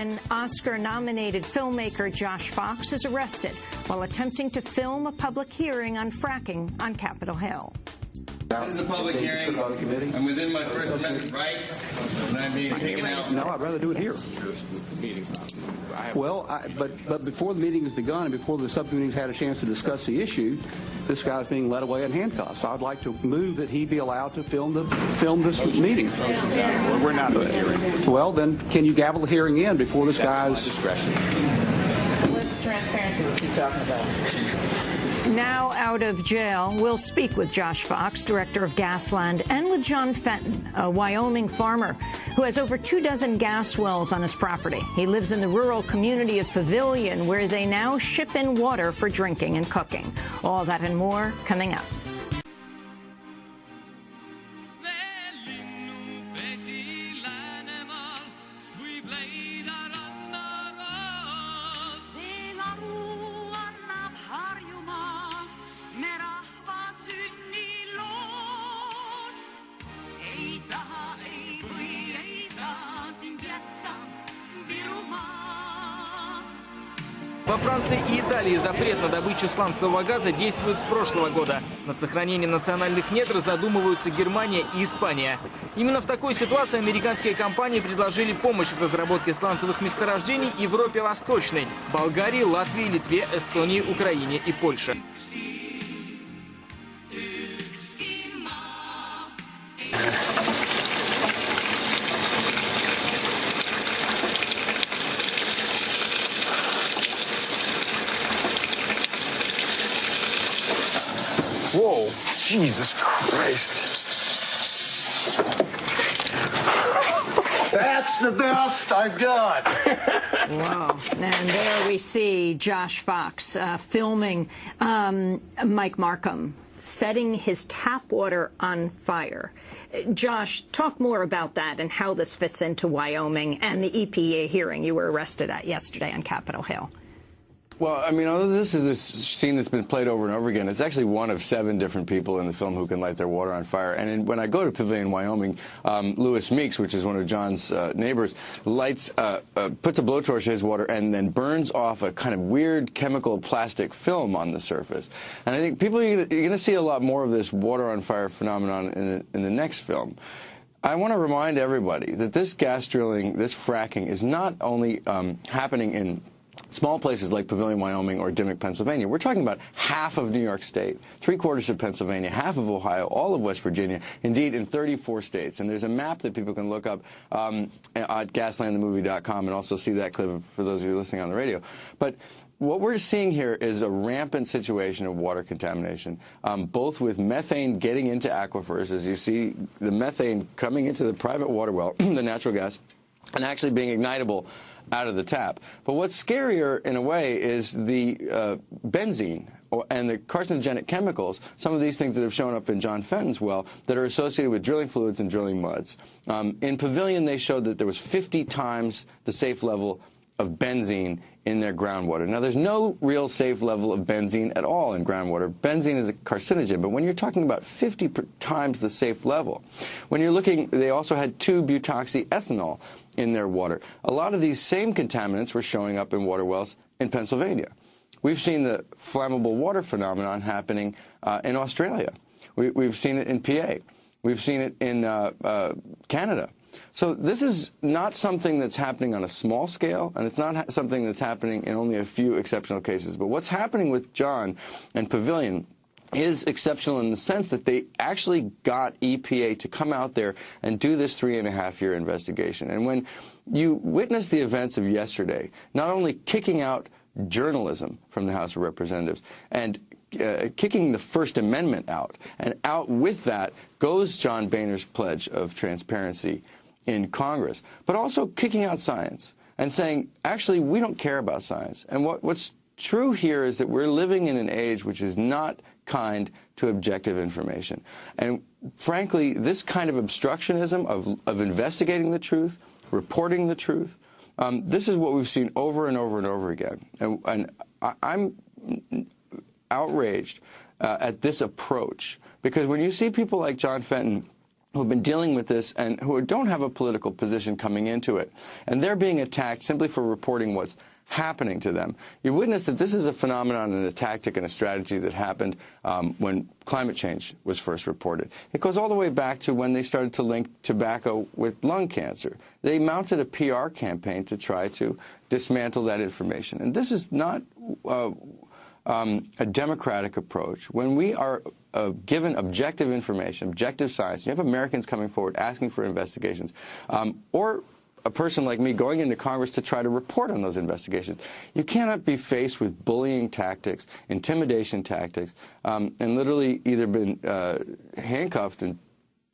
An Oscar-nominated filmmaker Josh Fox is arrested while attempting to film a public hearing on fracking on Capitol Hill. This is a public hearing. I'm within my First Amendment rights, and I'm being taken out. No, I'd rather do it here. Well, but before the meeting has begun and before the subcommittee's had a chance to discuss the issue, this guy's being led away in handcuffs. I'd like to move that he be allowed to film this meeting. We're not doing a hearing. Well, then can you gavel the hearing in before this guy's discretion? What's transparency we keep talking about? Now out of jail, we'll speak with Josh Fox, director of Gasland, and with John Fenton, a Wyoming farmer who has over 24 gas wells on his property. He lives in the rural community of Pavilion, where they now ship in water for drinking and cooking. All that and more coming up. Во Франции и Италии запрет на добычу сланцевого газа действует с прошлого года. Над сохранением национальных недр задумываются Германия и Испания. Именно в такой ситуации американские компании предложили помощь в разработке сланцевых месторождений Европе Восточной – Болгарии, Латвии, Литве, Эстонии, Украине и Польше. Whoa, Jesus Christ. That's the best I've done. Wow. And there we see Josh Fox filming Mike Markham setting his tap water on fire. Josh, talk more about that and how this fits into Wyoming and the EPA hearing you were arrested at yesterday on Capitol Hill. Well, I mean, although this is a scene that's been played over and over again, it's actually one of 7 different people in the film who can light their water on fire. And when I go to Pavilion, Wyoming, Louis Meeks, which is one of John's neighbors, puts a blowtorch to his water and then burns off a kind of weird chemical plastic film on the surface. And I think you're going to see a lot more of this water on fire phenomenon in the next film. I want to remind everybody that this gas drilling, this fracking, is not only happening in small places like Pavilion, Wyoming, or Dimmock, Pennsylvania. We're talking about half of New York State, 3/4 of Pennsylvania, half of Ohio, all of West Virginia, indeed in 34 states. And there's a map that people can look up at gaslandthemovie.com and also see that clip for those of you listening on the radio. But what we're seeing here is a rampant situation of water contamination, both with methane getting into aquifers, as you see the methane coming into the private water well, the natural gas, and actually being ignitable out of the tap. But what's scarier, in a way, is the benzene and the carcinogenic chemicals, some of these things that have shown up in John Fenton's well that are associated with drilling fluids and drilling muds. In Pavilion, they showed that there was 50 times the safe level of benzene in their groundwater. Now, there's no real safe level of benzene at all in groundwater. Benzene is a carcinogen, but when you're talking about 50 times the safe level, when you're looking, they also had 2-butoxyethanol in their water. A lot of these same contaminants were showing up in water wells in Pennsylvania. We've seen the flammable water phenomenon happening in Australia. We've seen it in PA. We've seen it in Canada. So this is not something that's happening on a small scale, and it's not something that's happening in only a few exceptional cases. But what's happening with John and Pavilion is exceptional in the sense that they actually got EPA to come out there and do this 3.5-year investigation. And when you witness the events of yesterday, not only kicking out journalism from the House of Representatives and kicking the First Amendment out, and out with that goes John Boehner's pledge of transparency in Congress, but also kicking out science and saying, actually, we don't care about science. And what's true here is that we're living in an age which is not kind to objective information. And frankly, this kind of obstructionism of investigating the truth, reporting the truth, this is what we've seen over and over and over again. And I'm outraged at this approach, because when you see people like John Fenton who have been dealing with this and who don't have a political position coming into it. And they're being attacked simply for reporting what's happening to them. You witness that this is a phenomenon and a tactic and a strategy that happened when climate change was first reported. It goes all the way back to when they started to link tobacco with lung cancer. They mounted a PR campaign to try to dismantle that information. And this is not a democratic approach. When we are given objective information, objective science, you have Americans coming forward asking for investigations, or a person like me going into Congress to try to report on those investigations. You cannot be faced with bullying tactics, intimidation tactics, and literally either been handcuffed and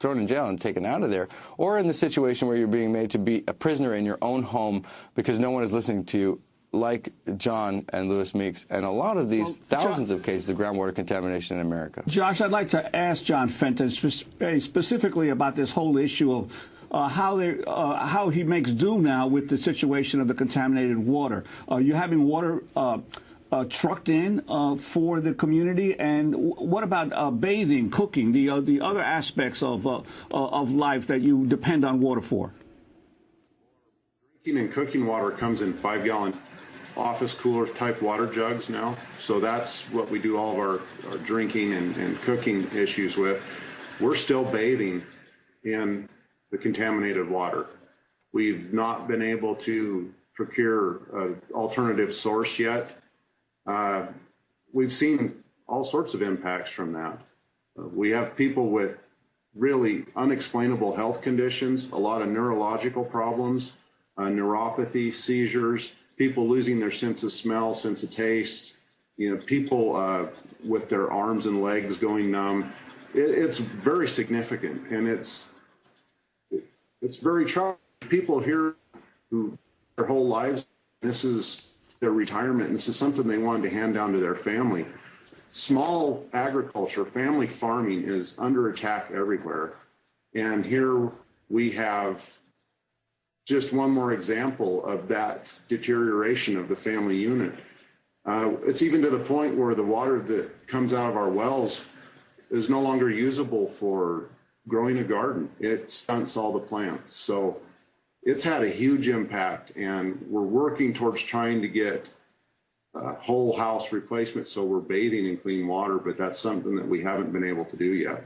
thrown in jail and taken out of there, or in the situation where you're being made to be a prisoner in your own home because no one is listening to you, like John and Louis Meeks, and a lot of these thousands of cases of groundwater contamination in America. Josh, I'd like to ask John Fenton specifically about this whole issue of how he makes do now with the situation of the contaminated water. Are you having water trucked in for the community? And what about bathing, cooking, the other aspects of life that you depend on water for? Drinking and cooking water comes in 5-gallon office cooler type water jugs now. So that's what we do all of our drinking and cooking issues with. We're still bathing in the contaminated water. We've not been able to procure an alternative source yet. We've seen all sorts of impacts from that. We have people with really unexplainable health conditions, a lot of neurological problems, neuropathy, seizures, people losing their sense of smell, sense of taste, people with their arms and legs going numb. It's very significant, and it's very troubling. People here who their whole lives, this is their retirement, and this is something they wanted to hand down to their family. Small agriculture, family farming is under attack everywhere. And here we have just one more example of that deterioration of the family unit. It's even to the point where the water that comes out of our wells is no longer usable for growing a garden. It stunts all the plants. So it's had a huge impact, and we're working towards trying to get whole house replacement, so we're bathing in clean water, but that's something that we haven't been able to do yet.